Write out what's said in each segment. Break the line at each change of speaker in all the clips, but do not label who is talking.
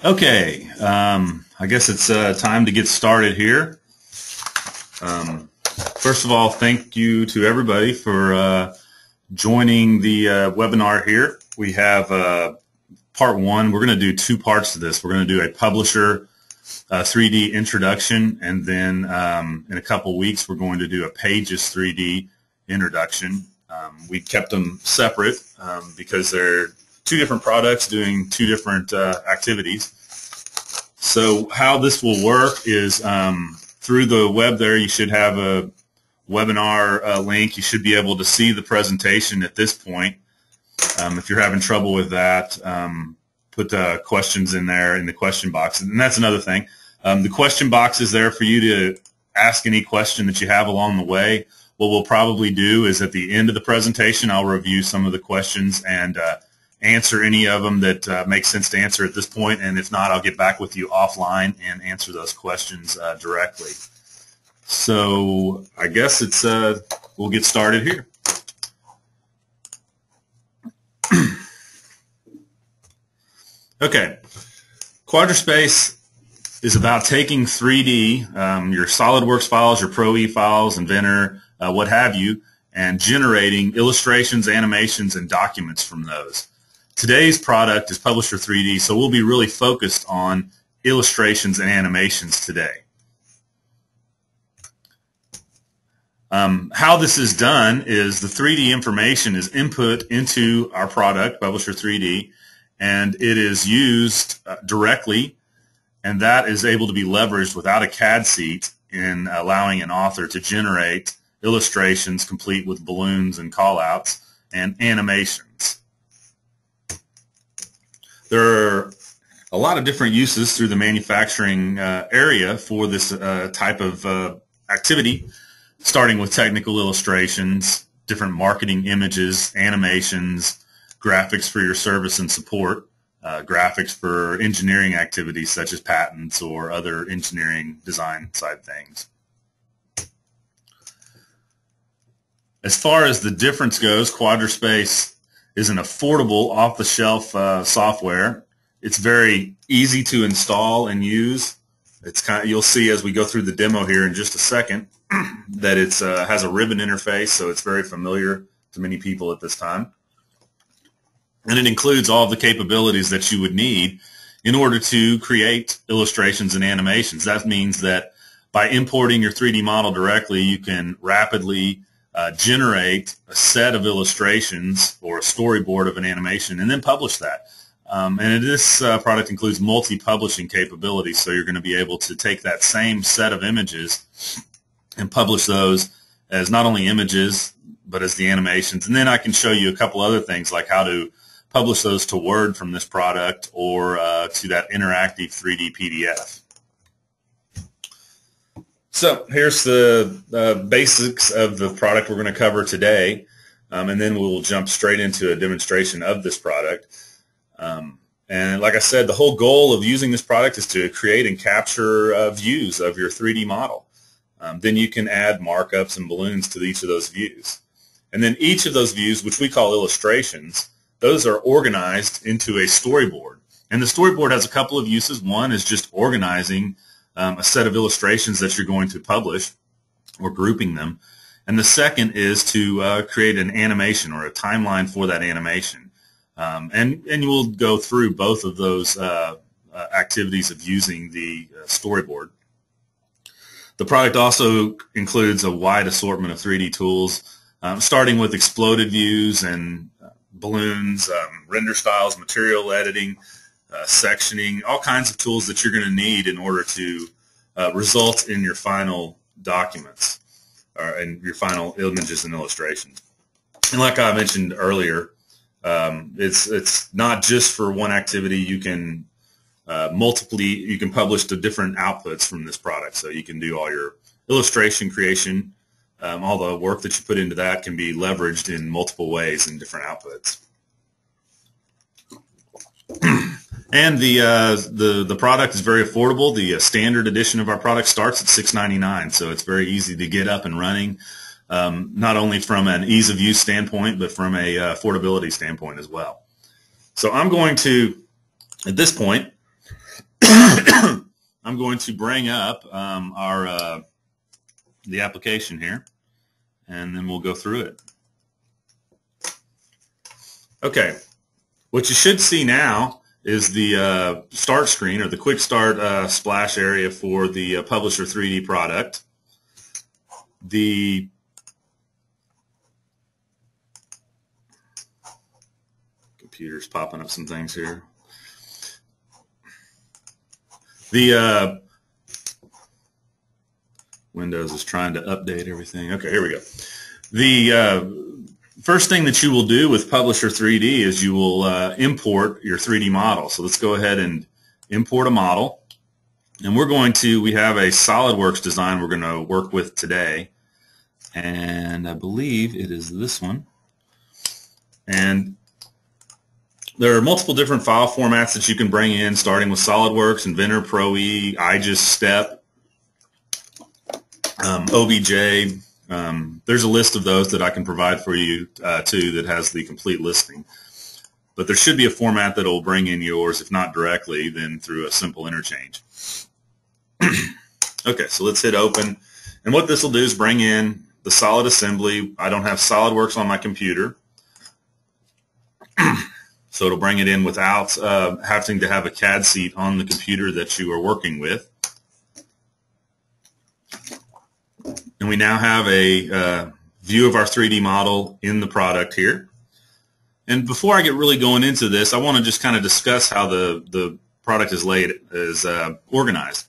Okay, I guess it's time to get started here. First of all, thank you to everybody for joining the webinar here. We have part one. We're going to do two parts to this. We're going to do a Publisher 3D introduction, and then in a couple weeks we're going to do a Pages 3D introduction. We kept them separate because they're two different products doing two different activities. So how this will work is through the web there, you should have a webinar link. You should be able to see the presentation at this point. If you're having trouble with that, put questions in there in the question box. And that's another thing. The question box is there for you to ask any question that you have along the way. What we'll probably do is at the end of the presentation, I'll review some of the questions and answer any of them that makes sense to answer at this point. And if not, I'll get back with you offline and answer those questions directly. So I guess it's we'll get started here. Okay, QuadraSpace is about taking 3D, your SolidWorks files, your Pro E files, Inventor, what have you, and generating illustrations, animations, and documents from those. Today's product is Publisher3D, so we'll be really focused on illustrations and animations today. How this is done is the 3D information is input into our product, Publisher3D, and it is used directly, and that is able to be leveraged without a CAD sheet in allowing an author to generate illustrations complete with balloons and callouts and animations. There are a lot of different uses through the manufacturing area for this type of activity, starting with technical illustrations, different marketing images, animations, graphics for your service and support, graphics for engineering activities such as patents or other engineering design side things. As far as the difference goes, QuadraSpace is an affordable off-the-shelf software. It's very easy to install and use. It's you'll see as we go through the demo here in just a second that it has a ribbon interface, so it's very familiar to many people at this time. And it includes all of the capabilities that you would need in order to create illustrations and animations. That means that by importing your 3D model directly, you can rapidly generate a set of illustrations or a storyboard of an animation and then publish that. And this product includes multi-publishing capabilities, so you're going to be able to take that same set of images and publish those as not only images but as the animations. And then I can show you a couple other things like how to publish those to Word from this product or to that interactive 3D PDF. So here's the basics of the product we're going to cover today, and then we'll jump straight into a demonstration of this product. And like I said, the whole goal of using this product is to create and capture views of your 3D model. Then you can add markups and balloons to each of those views. And then each of those views, which we call illustrations, those are organized into a storyboard. And the storyboard has a couple of uses. One is just organizing a set of illustrations that you're going to publish or grouping them. And the second is to create an animation or a timeline for that animation. And you will go through both of those activities of using the storyboard. The product also includes a wide assortment of 3D tools, starting with exploded views and balloons, render styles, material editing, sectioning, all kinds of tools that you're going to need in order to result in your final documents or in your final images and illustrations. And like I mentioned earlier, it's not just for one activity. You can you can publish to different outputs from this product. So you can do all your illustration creation. All the work that you put into that can be leveraged in multiple ways in different outputs. And the product is very affordable. The standard edition of our product starts at $6.99, so it's very easy to get up and running, not only from an ease of use standpoint, but from a affordability standpoint as well. So I'm going to, at this point, I'm going to bring up the application here, and then we'll go through it. Okay, what you should see now is the start screen, or the quick start splash area for the Publisher3D product. The computer's popping up some things here. The Windows is trying to update everything. Okay, here we go. The first thing that you will do with Publisher3D is you will import your 3D model. So let's go ahead and import a model. And we have a SolidWorks design we're going to work with today. And I believe it is this one. And there are multiple different file formats that you can bring in, starting with SolidWorks, Inventor, Pro-E, IGES, Step, OBJ. There's a list of those that I can provide for you too that has the complete listing. But there should be a format that will bring in yours, if not directly, then through a simple interchange. Okay, so let's hit open. And what this will do is bring in the solid assembly. I don't have SolidWorks on my computer, so it'll bring it in without having to have a CAD seat on the computer that you are working with. And we now have a view of our 3D model in the product here. And before I get really going into this, I want to just kind of discuss how the product is organized.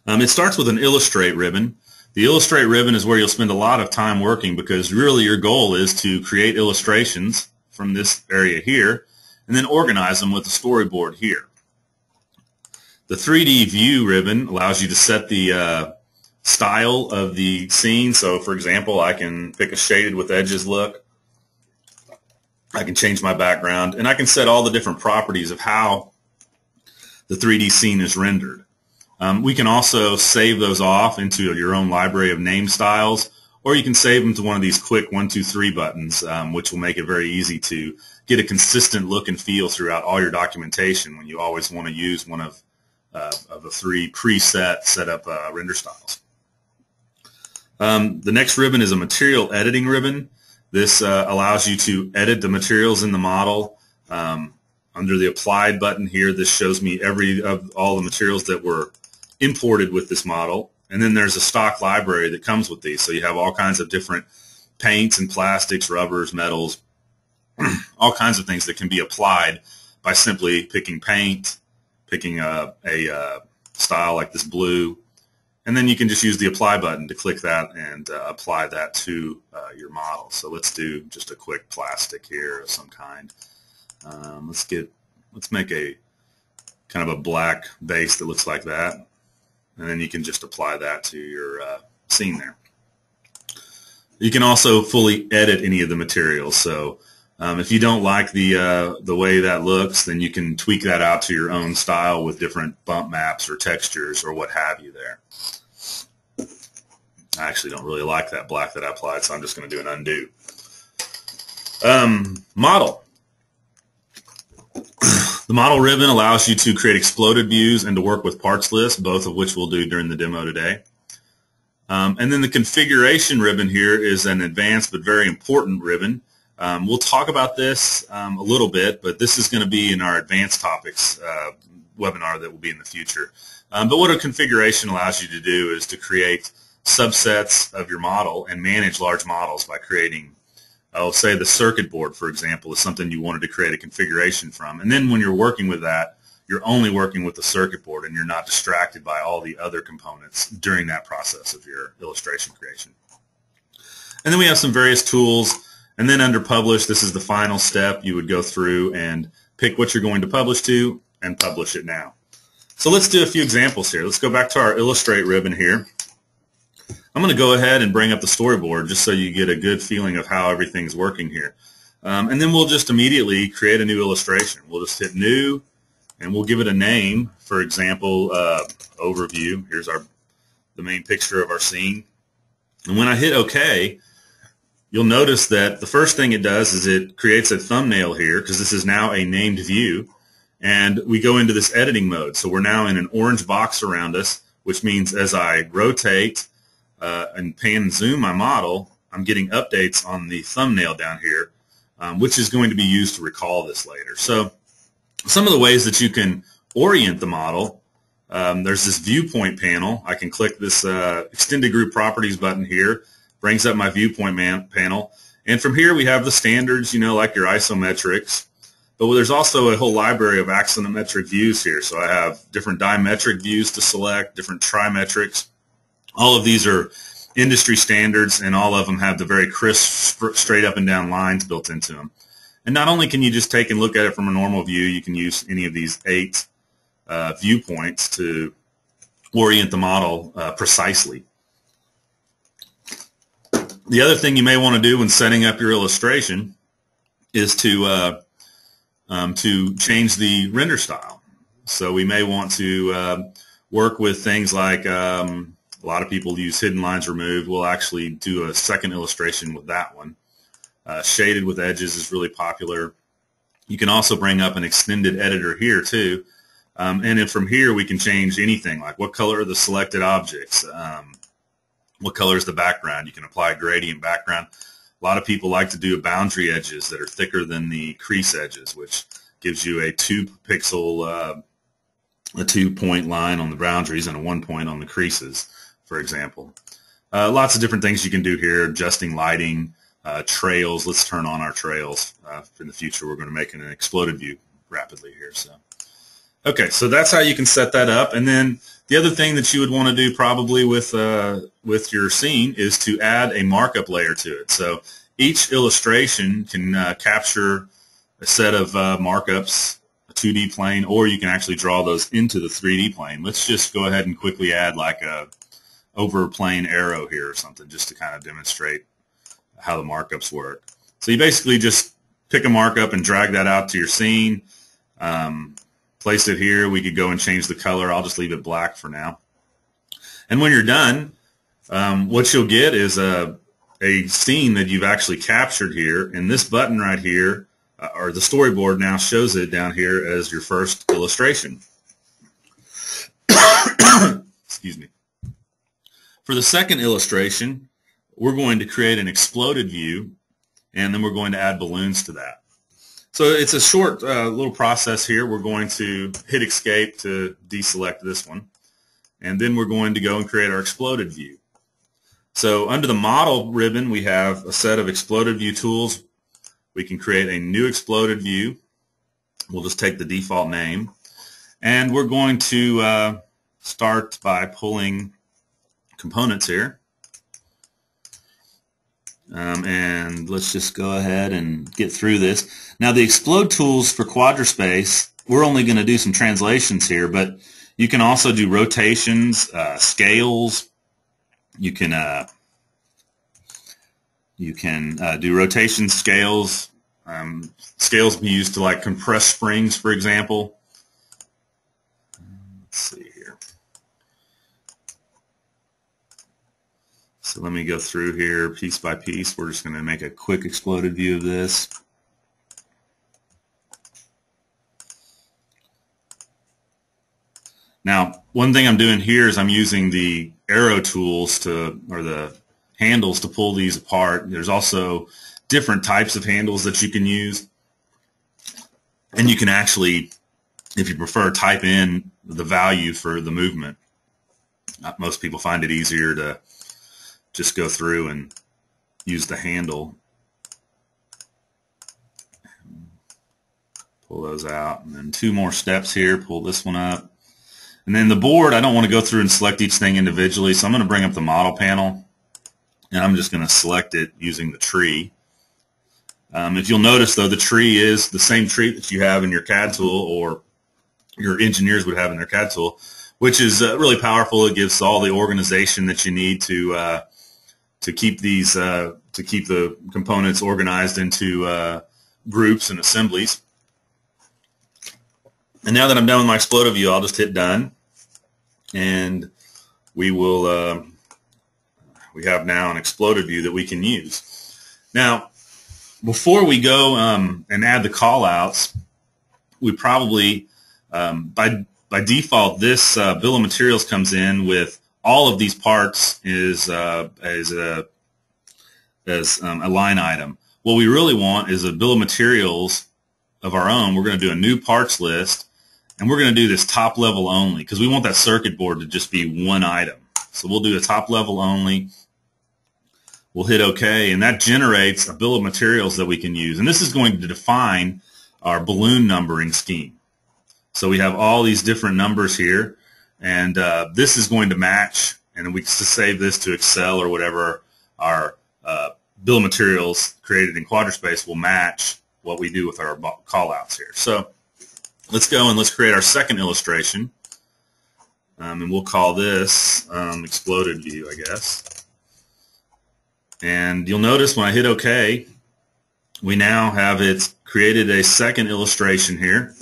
It starts with an Illustrate ribbon. The Illustrate ribbon is where you'll spend a lot of time working, because really your goal is to create illustrations from this area here and then organize them with the storyboard here. The 3D view ribbon allows you to set the style of the scene. So for example, I can pick a shaded with edges look. I can change my background, and I can set all the different properties of how the 3D scene is rendered. We can also save those off into your own library of name styles, or you can save them to one of these quick 1, 2, 3 buttons, which will make it very easy to get a consistent look and feel throughout all your documentation when you always want to use one of the 3 preset setup render styles. The next ribbon is a material editing ribbon. This allows you to edit the materials in the model. Under the applied button here, this shows me all the materials that were imported with this model. And then there's a stock library that comes with these. So you have all kinds of different paints and plastics, rubbers, metals, all kinds of things that can be applied by simply picking paint, picking a style like this blue, and then you can just use the apply button to click that and apply that to your model. So let's do just a quick plastic here of some kind. Let's make a kind of a black base that looks like that, and then you can just apply that to your scene there. You can also fully edit any of the materials. So if you don't like the way that looks, then you can tweak that out to your own style with different bump maps or textures or what have you there. I actually don't really like that black that I applied, so I'm just going to do an undo. Model. The model ribbon allows you to create exploded views and to work with parts lists, both of which we'll do during the demo today. And then the configuration ribbon here is an advanced but very important ribbon. We'll talk about this a little bit, but this is going to be in our advanced topics webinar that will be in the future. But what a configuration allows you to do is to create subsets of your model and manage large models by creating, I'll say the circuit board, for example, is something you wanted to create a configuration from. And then when you're working with that, you're only working with the circuit board and you're not distracted by all the other components during that process of your illustration creation. And then we have some various tools. And then under Publish, this is the final step. You would go through and pick what you're going to publish to and publish it now. So let's do a few examples here. Let's go back to our Illustrate ribbon here. I'm going to go ahead and bring up the storyboard just so you get a good feeling of how everything's working here. And then we'll just immediately create a new illustration. We'll just hit New, and we'll give it a name. For example, Overview. Here's the main picture of our scene. And when I hit OK, you'll notice that the first thing it does is it creates a thumbnail here, because this is now a named view. and we go into this editing mode. So we're now in an orange box around us, which means as I rotate and pan and zoom my model, I'm getting updates on the thumbnail down here, which is going to be used to recall this later. So some of the ways that you can orient the model, there's this viewpoint panel. I can click this extended group properties button here, brings up my viewpoint panel. And from here we have the standards, like your isometrics. But there's also a whole library of axonometric views here. So I have different dimetric views to select, different trimetrics. All of these are industry standards, and all of them have the very crisp, straight up and down lines built into them. And not only can you just take and look at it from a normal view, you can use any of these 8 viewpoints to orient the model precisely. The other thing you may want to do when setting up your illustration is to change the render style. So we may want to work with things like a lot of people use hidden lines removed. We'll actually do a second illustration with that one. Shaded with edges is really popular. You can also bring up an extended editor here too. And then from here we can change anything, like what color are the selected objects, what color is the background. You can apply a gradient background. A lot of people like to do boundary edges that are thicker than the crease edges, which gives you a 2-pixel, a 2-point line on the boundaries and a 1 point on the creases, for example. Lots of different things you can do here, adjusting lighting, trails. Let's turn on our trails. In the future, we're going to make an exploded view rapidly here. So, okay, so that's how you can set that up. And then the other thing that you would want to do probably with your scene is to add a markup layer to it. So each illustration can capture a set of markups, a 2D plane, or you can actually draw those into the 3D plane. Let's just go ahead and quickly add like a overplane arrow here or something, just to kind of demonstrate how the markups work. So you basically just pick a markup and drag that out to your scene. Place it here. We could go and change the color. I'll just leave it black for now. And when you're done, what you'll get is a scene that you've actually captured here. And this button right here, or the storyboard now shows it down here as your first illustration. Excuse me. For the second illustration, we're going to create an exploded view, and then we're going to add balloons to that. So it's a short little process here. We're going to hit escape to deselect this one, and then we're going to go and create our exploded view. So under the model ribbon, we have a set of exploded view tools. We can create a new exploded view. We'll just take the default name, and we're going to start by pulling components here. And let's just go ahead and get through this. Now the explode tools for Quadraspace, we're only going to do some translations here, but you can also do rotations, scales. You can do rotation scales. Scales be used to like compress springs, for example. Let's see here. So let me go through here piece by piece. We're just going to make a quick exploded view of this. Now, one thing I'm doing here is I'm using the arrow tools or the handles to pull these apart. There's also different types of handles that you can use. And you can actually, if you prefer, type in the value for the movement. Most people find it easier to just go through and use the handle. Pull those out, and then 2 more steps here. Pull this one up. And then the board, I don't want to go through and select each thing individually, so I'm going to bring up the model panel, and I'm just going to select it using the tree. If you'll notice, though, the tree is the same tree that you have in your CAD tool, or your engineers would have in their CAD tool, which is really powerful. It gives all the organization that you need to keep these to keep the components organized into groups and assemblies. And now that I'm done with my exploded view, I'll just hit done, and we will we have now an exploded view that we can use. Now, before we go and add the callouts, we probably, by default, this bill of materials comes in with all of these parts as a line item. What we really want is a bill of materials of our own. We're going to do a new parts list, and we're going to do this top level only because we want that circuit board to just be one item. So we'll do a top level only. We'll hit OK, and that generates a bill of materials that we can use. And this is going to define our balloon numbering scheme. So we have all these different numbers here, and this is going to match, and we can save this to Excel or whatever. Our bill of materials created in QuadraSpace will match what we do with our callouts here. So let's go and let's create our second illustration, and we'll call this exploded view, I guess. And you'll notice when I hit OK, we now have it created a second illustration here.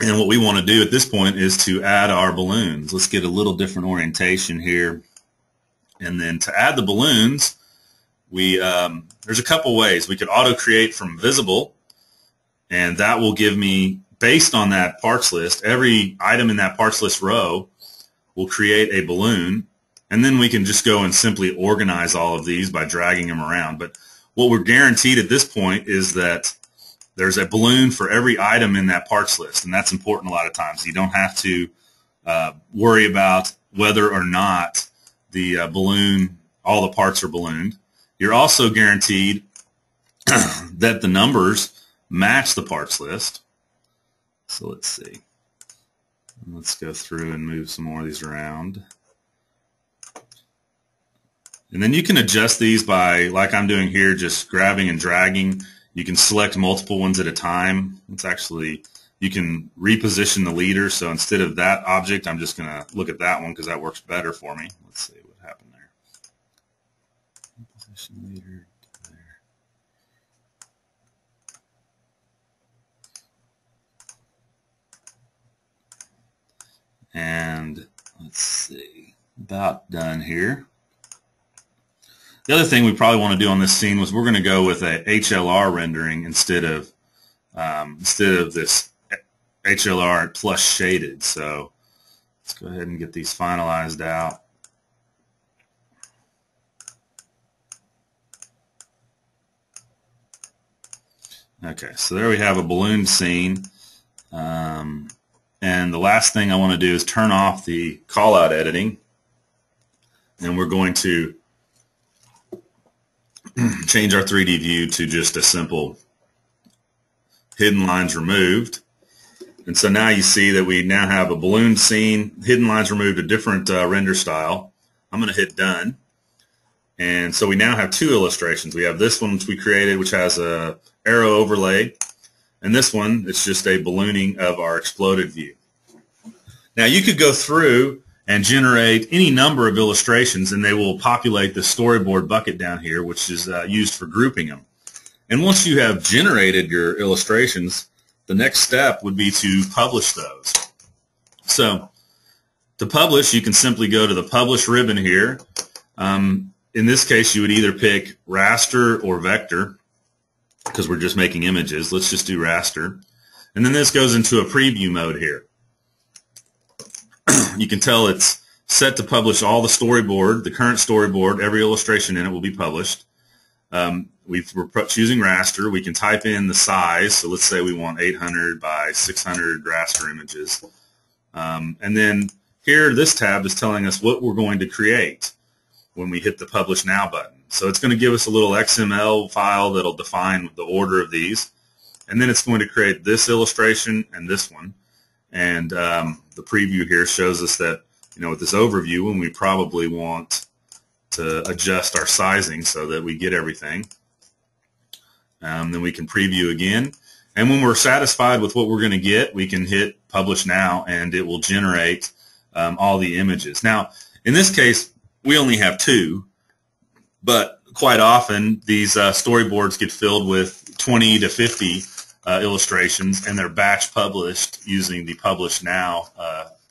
And what we want to do at this point is to add our balloons. Let's get a little different orientation here. And then to add the balloons, there's a couple ways. We could auto-create from visible, and that will give me, based on that parts list, every item in that parts list row will create a balloon. And then we can just go and simply organize all of these by dragging them around. But what we're guaranteed at this point is that there's a balloon for every item in that parts list, and that's important a lot of times. You don't have to worry about whether or not the balloon, all the parts are ballooned. You're also guaranteed that the numbers match the parts list. So let's see. Let's go through and move some more of these around. And then you can adjust these by, like I'm doing here, just grabbing and dragging. You can select multiple ones at a time. It's actually, you can reposition the leader. So instead of that object, I'm just going to look at that one because that works better for me. Let's see what happened there. Position leader there. And let's see, about done here. The other thing we probably want to do on this scene was we're going to go with a HLR rendering instead of this HLR plus shaded. So let's go ahead and get these finalized out. Okay, so there we have a balloon scene. And the last thing I want to do is turn off the callout editing, and we're going to change our 3D view to just a simple hidden lines removed. And so now you see that we now have a balloon scene, hidden lines removed, a different render style. I'm going to hit done. And so we now have two illustrations. We have this one which we created, which has a arrow overlay, and this one, it's just a ballooning of our exploded view. Now you could go through and generate any number of illustrations, and they will populate the storyboard bucket down here, which is used for grouping them. And once you have generated your illustrations, the next step would be to publish those. So to publish, you can simply go to the Publish ribbon here. In this case, you would either pick raster or vector, because we're just making images. Let's just do raster. And then this goes into a preview mode here. You can tell it's set to publish all the storyboard, the current storyboard, every illustration in it will be published. We're choosing raster. We can type in the size. So let's say we want 800 by 600 raster images. And then here, this tab is telling us what we're going to create when we hit the Publish Now button. So it's going to give us a little XML file that'll define the order of these. And then it's going to create this illustration and this one. And the preview here shows us that, with this overview, when we probably want to adjust our sizing so that we get everything. Then we can preview again. And when we're satisfied with what we're going to get, we can hit Publish Now, and it will generate all the images. Now, in this case, we only have two, but quite often these storyboards get filled with 20 to 50 illustrations, and they're batch published using the Publish Now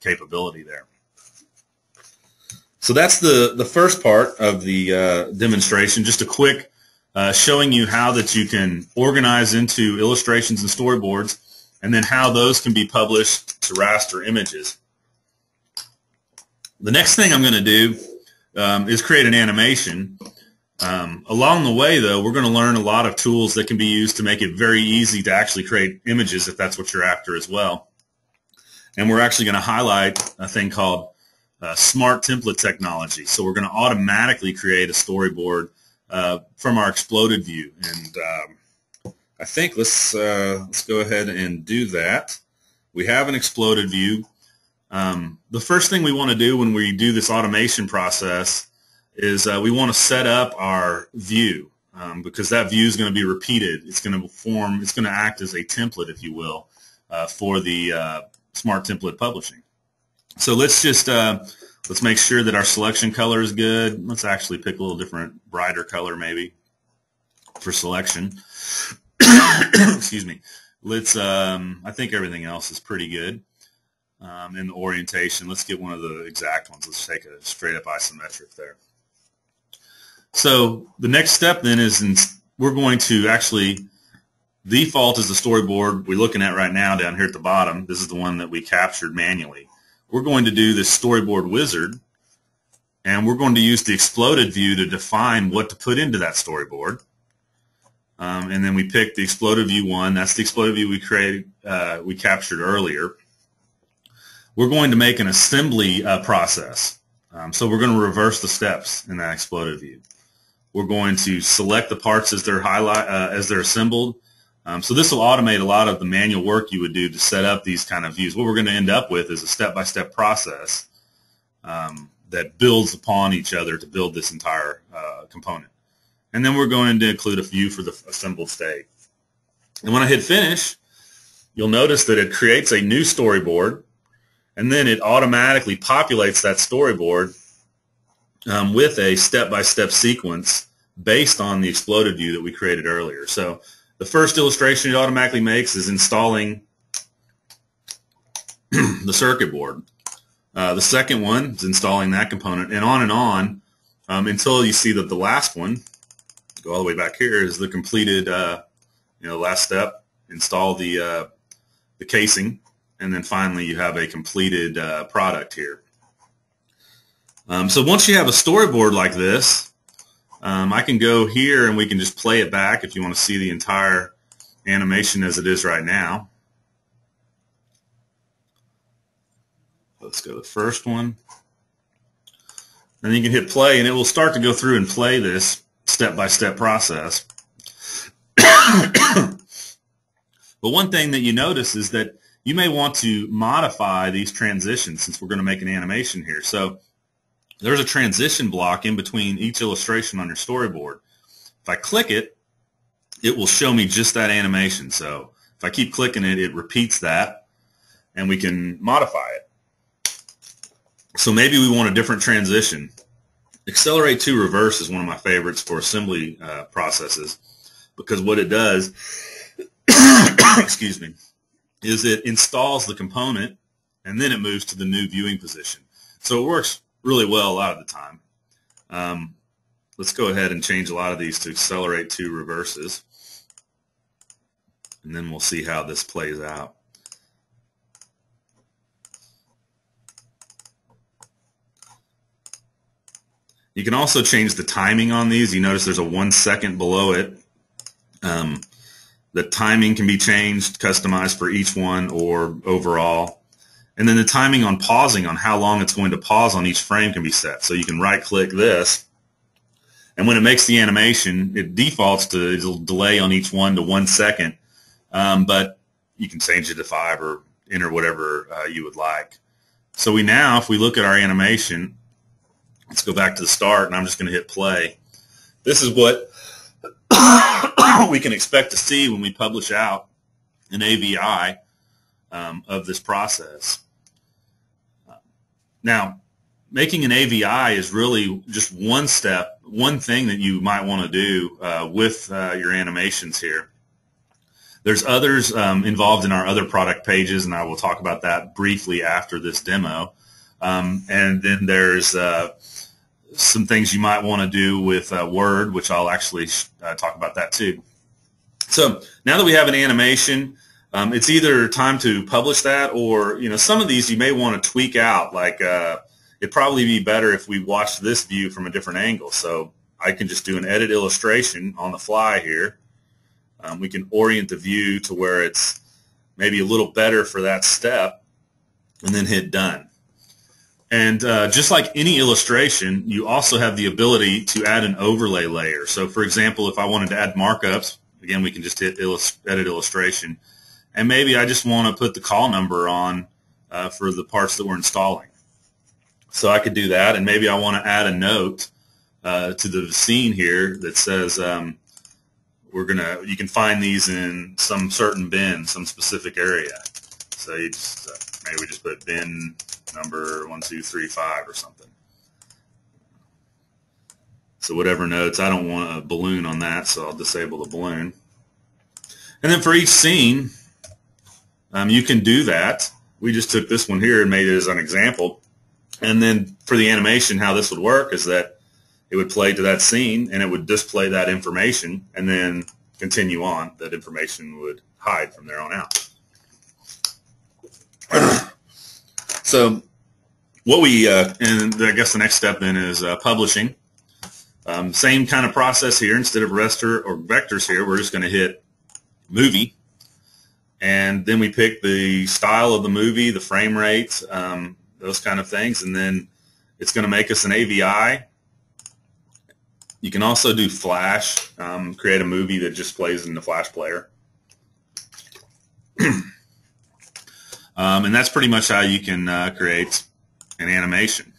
capability there. So that's the first part of the demonstration. Just a quick showing you how that you can organize into illustrations and storyboards, and then how those can be published to raster images. The next thing I'm going to do is create an animation. Along the way, though, we're going to learn a lot of tools that can be used to make it very easy to actually create images if that's what you're after as well. And we're actually going to highlight a thing called smart template technology. So we're going to automatically create a storyboard from our exploded view. And I think let's go ahead and do that. We have an exploded view. The first thing we want to do when we do this automation process is we want to set up our view because that view is going to be repeated. It's going to act as a template, if you will, for the Smart Template Publishing. So let's make sure that our selection color is good. Let's actually pick a little different, brighter color maybe for selection. Excuse me. I think everything else is pretty good. In the orientation, let's get one of the exact ones. Let's take a straight up isometric there. So the next step then is we're going to actually default as the storyboard we're looking at right now down here at the bottom. This is the one that we captured manually. We're going to do this storyboard wizard, and we're going to use the exploded view to define what to put into that storyboard. And then we pick the exploded view one. That's the exploded view we captured earlier. We're going to make an assembly process. So we're going to reverse the steps in that exploded view. We're going to select the parts as they're assembled. So this will automate a lot of the manual work you would do to set up these kind of views. What we're going to end up with is a step-by-step process that builds upon each other to build this entire component. And then we're going to include a view for the assembled state. And when I hit finish, you'll notice that it creates a new storyboard, and then it automatically populates that storyboard with a step-by-step sequence based on the exploded view that we created earlier. So the first illustration it automatically makes is installing the circuit board. The second one is installing that component, and on until you see that the last one, go all the way back here, is the completed last step, install the casing, and then finally you have a completed product here. So once you have a storyboard like this, I can go here and we can just play it back if you want to see the entire animation as it is right now. Let's go to the first one. And you can hit play and it will start to go through and play this step-by-step process. But one thing that you notice is that you may want to modify these transitions since we're going to make an animation here. So there's a transition block in between each illustration on your storyboard. If I click it, it will show me just that animation. So if I keep clicking it, it repeats that, and we can modify it. So maybe we want a different transition. Accelerate to reverse is one of my favorites for assembly processes, because what it does excuse me, is it installs the component and then it moves to the new viewing position. So it works really well a lot of the time. Let's go ahead and change a lot of these to accelerate to reverses, and then we'll see how this plays out. You can also change the timing on these. You notice there's a 1 second below it. The timing can be changed, customized for each one or overall. And then the timing on pausing, on how long it's going to pause on each frame, can be set. So you can right-click this, and when it makes the animation, it defaults to it'll delay on each one to 1 second, but you can change it to 5 or enter whatever you would like. So if we look at our animation, let's go back to the start, and I'm just going to hit play. This is what we can expect to see when we publish out an AVI of this process. Now, making an AVI is really just one step, one thing that you might want to do with your animations here. There's others involved in our other product pages, and I will talk about that briefly after this demo. And then there's some things you might want to do with Word, which I'll actually talk about that too. So now that we have an animation, it's either time to publish that, or some of these you may want to tweak out. Like it'd probably be better if we watched this view from a different angle. So I can just do an edit illustration on the fly here. We can orient the view to where it's maybe a little better for that step, and then hit done. And just like any illustration, you also have the ability to add an overlay layer. So for example, if I wanted to add markups, again, we can just hit edit illustration. And maybe I just want to put the call number on for the parts that we're installing. So I could do that, and maybe I want to add a note to the scene here that says you can find these in some certain bin, some specific area. So you just maybe we just put bin number 1235 or something. So whatever notes, I don't want a balloon on that, so I'll disable the balloon. And then for each scene, you can do that. We just took this one here and made it as an example. And then for the animation, how this would work is that it would play to that scene, and it would display that information, and then continue on. That information would hide from there on out. So what and I guess the next step then is publishing. Same kind of process here. Instead of raster or vectors here, we're just going to hit movie, and then we pick the style of the movie, the frame rate, those kind of things, and then it's going to make us an AVI. You can also do Flash, create a movie that just plays in the Flash player. And that's pretty much how you can create an animation.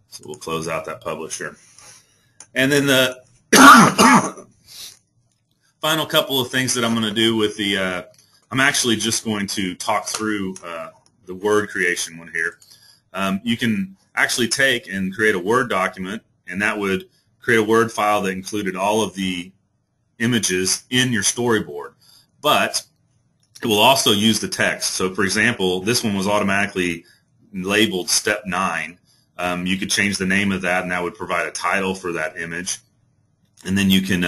So we'll close out that publisher. And then the final couple of things that I'm going to do with the, I'm actually just going to talk through the Word creation one here. You can actually take and create a Word document, and that would create a Word file that included all of the images in your storyboard. But it will also use the text. So for example, this one was automatically labeled Step 9. You could change the name of that, and that would provide a title for that image. And then you can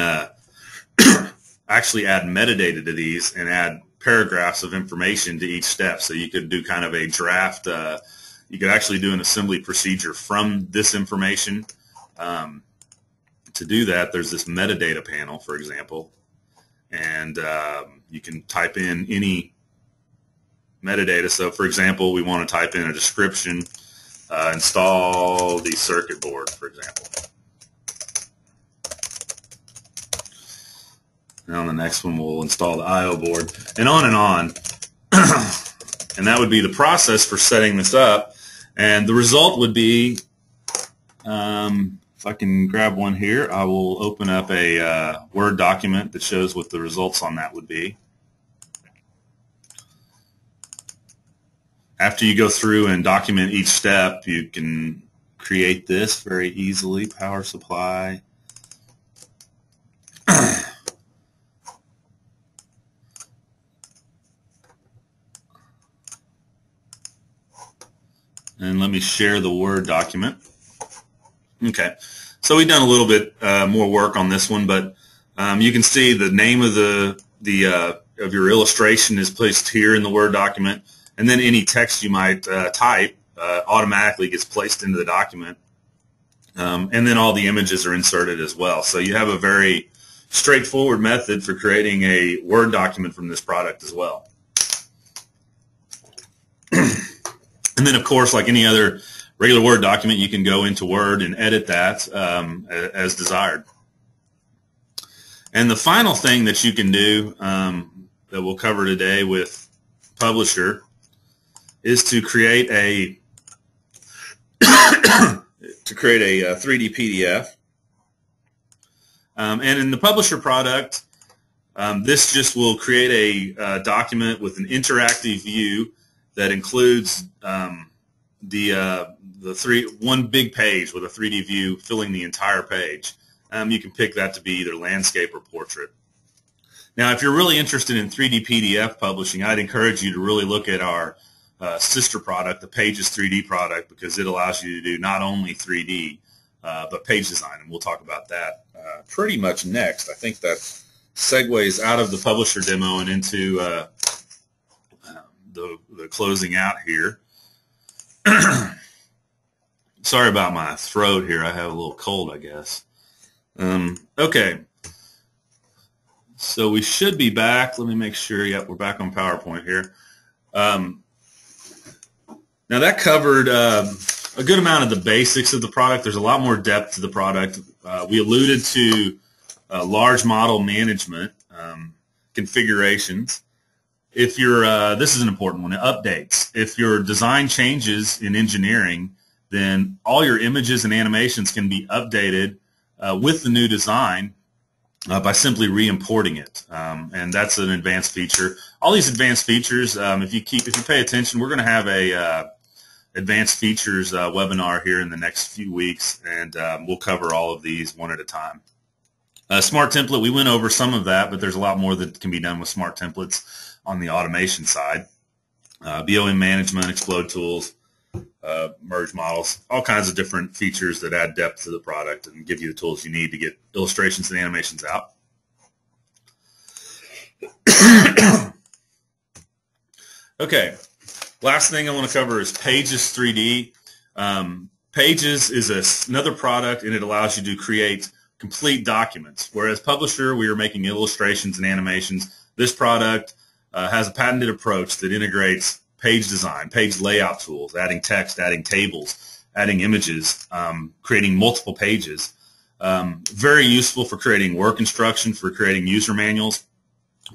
actually add metadata to these and add paragraphs of information to each step. So you could do kind of a draft. You could actually do an assembly procedure from this information. To do that, there's this metadata panel, for example, and you can type in any metadata. So for example, we want to type in a description, install the circuit board, for example. And on the next one, we'll install the I/O board, and on and on. And that would be the process for setting this up. And the result would be, if I can grab one here, I will open up a Word document that shows what the results on that would be. After you go through and document each step, you can create this very easily. Power supply. And let me share the Word document. Okay, so we've done a little bit more work on this one, but you can see the name of of your illustration is placed here in the Word document, and then any text you might type automatically gets placed into the document, and then all the images are inserted as well. So you have a very straightforward method for creating a Word document from this product as well. And then, of course, like any other regular Word document, you can go into Word and edit that as desired. And the final thing that you can do that we'll cover today with Publisher is to create a 3D PDF. And in the Publisher product, this just will create a document with an interactive view that includes one big page with a 3D view filling the entire page. You can pick that to be either landscape or portrait. Now, if you're really interested in 3D PDF publishing, I'd encourage you to really look at our sister product, the Publisher3D product, because it allows you to do not only 3D, but page design, and we'll talk about that pretty much next. I think that segues out of the Publisher demo and into the closing out here. Sorry about my throat here. I have a little cold, I guess. Okay. So we should be back. Let me make sure. Yep, we're back on PowerPoint here. Now that covered a good amount of the basics of the product. There's a lot more depth to the product. We alluded to large model management configurations. If you're, this is an important one, updates. If your design changes in engineering, then all your images and animations can be updated with the new design by simply re-importing it, and that's an advanced feature. All these advanced features, if you pay attention, we're going to have a advanced features webinar here in the next few weeks, and we'll cover all of these one at a time. Smart template, we went over some of that, but there's a lot more that can be done with smart templates on the automation side. BOM management, explode tools, merge models, all kinds of different features that add depth to the product and give you the tools you need to get illustrations and animations out. Okay, last thing I want to cover is Publisher3D. Pages is another product, and it allows you to create complete documents. Whereas Publisher, we are making illustrations and animations. This product has a patented approach that integrates page design, page layout tools, adding text, adding tables, adding images, creating multiple pages. Very useful for creating work instruction, for creating user manuals,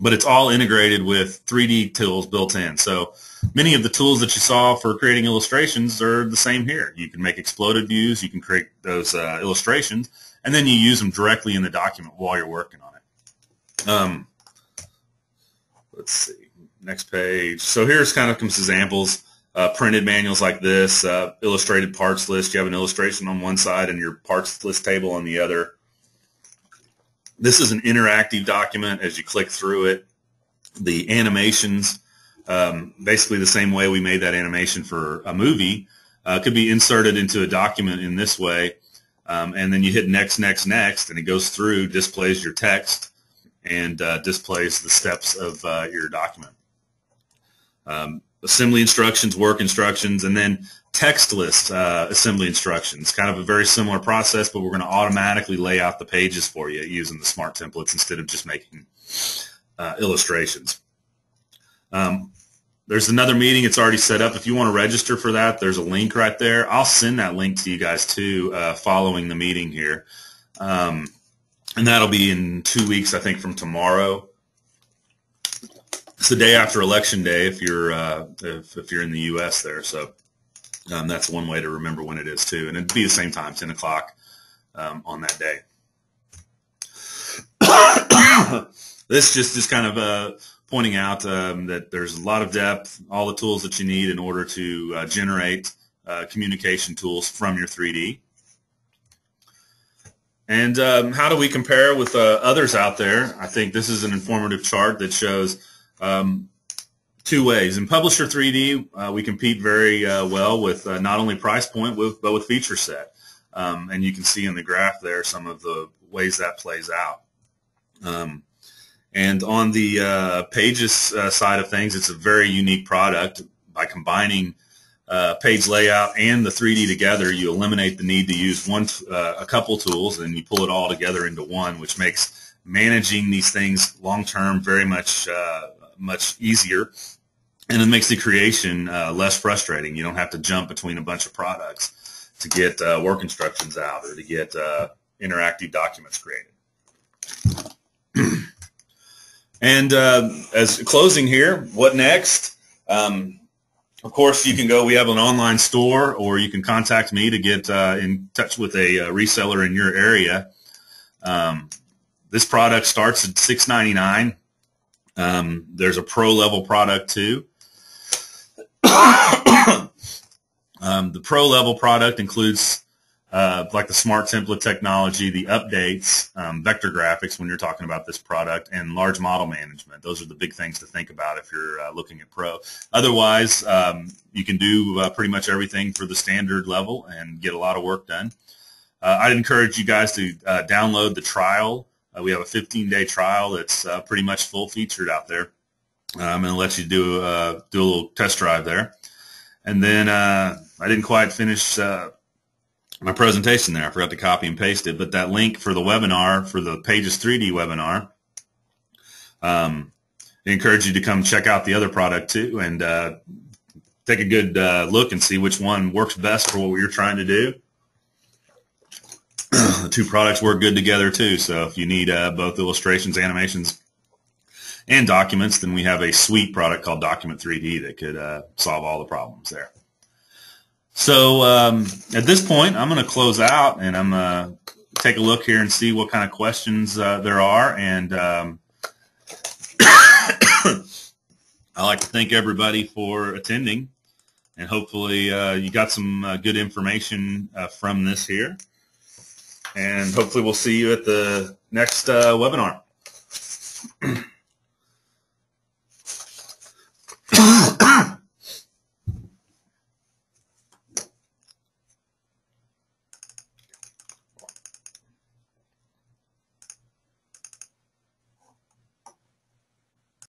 but it's all integrated with 3D tools built in. So many of the tools that you saw for creating illustrations are the same here. You can make exploded views, you can create those illustrations, and then you use them directly in the document while you're working on it. Let's see. Next page. So here's kind of some examples. Printed manuals like this, illustrated parts list. You have an illustration on one side and your parts list table on the other. This is an interactive document as you click through it. The animations, basically the same way we made that animation for a movie, could be inserted into a document in this way. And then you hit next, next, next, and it goes through, displays your text, and displays the steps of your document. Assembly instructions, work instructions, and then text list assembly instructions. Kind of a very similar process, but we're going to automatically lay out the pages for you using the smart templates instead of just making illustrations. There's another meeting. It's already set up. If you want to register for that, there's a link right there. I'll send that link to you guys too following the meeting here. And that'll be in 2 weeks, I think, from tomorrow. It's the day after Election Day if you're in the U.S. there. So that's one way to remember when it is too. And it'd be the same time, 10 o'clock on that day. This just is kind of pointing out that there's a lot of depth, all the tools that you need in order to generate communication tools from your 3D. And how do we compare with others out there? I think this is an informative chart that shows two ways. In Publisher3D, we compete very well with not only price point, but with feature set. And you can see in the graph there some of the ways that plays out. And on the Pages side of things, it's a very unique product. By combining page layout and the 3D together, you eliminate the need to use a couple tools, and you pull it all together into one, which makes managing these things long-term very much easier, and it makes the creation less frustrating. You don't have to jump between a bunch of products to get work instructions out or to get interactive documents created. And as closing here, what next? Of course, you can go, we have an online store, or you can contact me to get in touch with a reseller in your area. This product starts at $6.99. There's a pro level product too. The pro level product includes like the smart template technology, the updates, vector graphics when you're talking about this product, and large model management. Those are the big things to think about if you're looking at Pro. Otherwise, you can do pretty much everything for the standard level and get a lot of work done. I'd encourage you guys to download the trial. We have a 15-day trial that's pretty much full-featured out there. I'm going to let you do a little test drive there. And then I didn't quite finish my presentation there. I forgot to copy and paste it, but that link for the webinar, for the Pages3D webinar, I encourage you to come check out the other product too and take a good look and see which one works best for what we're trying to do. The two products work good together too, so if you need both illustrations, animations, and documents, then we have a sweet product called Document3D that could solve all the problems there. So at this point, I'm going to close out, and I'm going to take a look here and see what kind of questions there are. And I'd like to thank everybody for attending, and hopefully you got some good information from this here. And hopefully we'll see you at the next webinar.